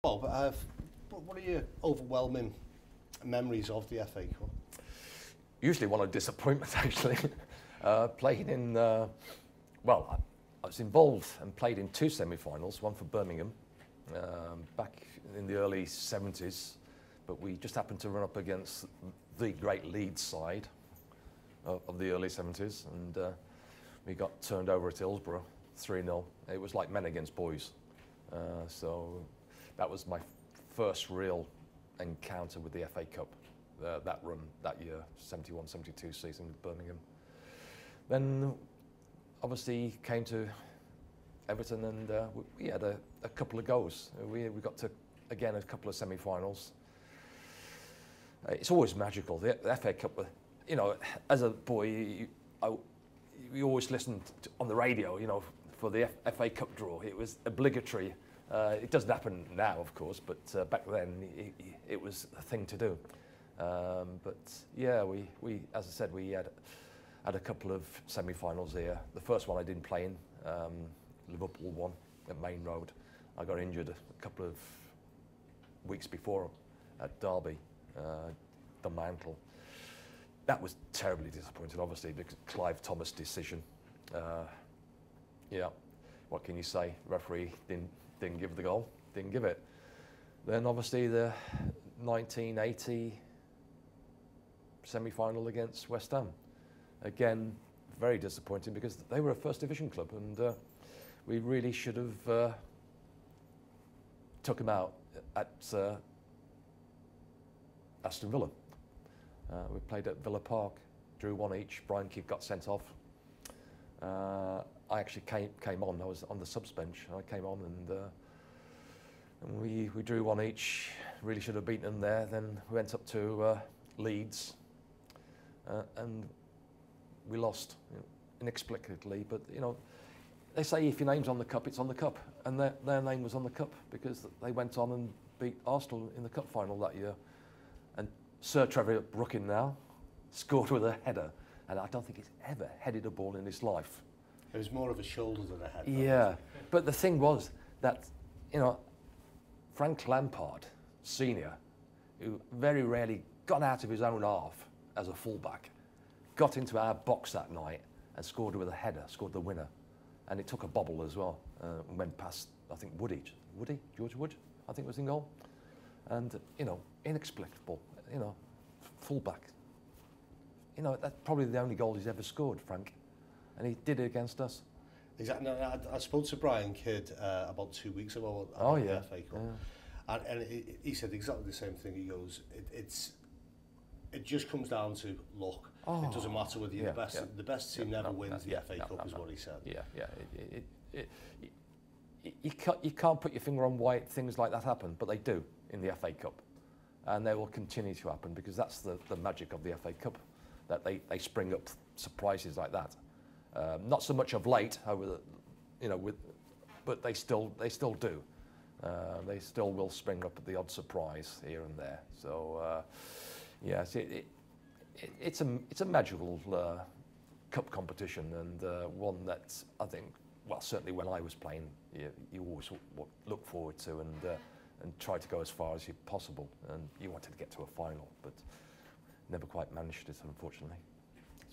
Well, what are your overwhelming memories of the FA Cup? Usually one of disappointment, actually. Playing in, well, I was involved and played in two semi-finals, one for Birmingham back in the early 70s, but we just happened to run up against the great Leeds side of the early 70s, and we got turned over at Hillsborough 3-0. It was like men against boys. So that was my first real encounter with the FA Cup, that run that year, 71-72 season with Birmingham. Then obviously came to Everton, and we had a couple of goes. We got to, again, a couple of semi-finals. It's always magical, the FA Cup. You know, as a boy, we always listened on the radio, you know, for the FA Cup draw. It was obligatory. It doesn't happen now, of course, but back then it was a thing to do. But yeah, we as I said, we had a couple of semi-finals here. The first one I didn't play in, Liverpool won at Main Road. I got injured a couple of weeks before at Derby, done my ankle. That was terribly disappointing, obviously, because Clive Thomas' decision. Yeah, what can you say? Referee didn't give the goal, didn't give it. Then obviously the 1980 semi-final against West Ham. Again, very disappointing because they were a first division club, and we really should have took them out at Aston Villa. We played at Villa Park, drew 1 each. Brian Kidd got sent off. I actually came on. I was on the subs bench. I came on, and we drew 1 each. Really should have beaten them there. Then we went up to Leeds, and we lost, you know, inexplicably. But you know, they say if your name's on the cup, it's on the cup, and their name was on the cup because they went on and beat Arsenal in the cup final that year. And Sir Trevor Brooking now scored with a header, and I don't think he's ever headed a ball in his life. It was more of a shoulder than a head. Yeah, but the thing was that, you know, Frank Lampard, senior, who very rarely got out of his own half as a fullback, got into our box that night and scored with a header, scored the winner. And it took a bobble as well, and went past, I think, George Wood, I think was in goal. And, you know, inexplicable, you know, fullback. You know, that's probably the only goal he's ever scored, Frank. And he did it against us. Exactly. No, I spoke to Brian Kidd about 2 weeks ago about the FA Cup. Yeah. And he said exactly the same thing. He goes, it just comes down to luck. Oh, it doesn't matter whether you're the best. Yeah. The best team never wins the FA Cup, is what he said. Yeah. You can't put your finger on why things like that happen, but they do in the FA Cup. And they will continue to happen because that's the magic of the FA Cup, that they spring up surprises like that. Not so much of late, over the, you know, but they still do. They still will spring up at the odd surprise here and there. So yes, it's a magical cup competition, and one that I think, well, certainly when I was playing, you always look forward to and try to go as far as possible. And you wanted to get to a final, but never quite managed it, unfortunately.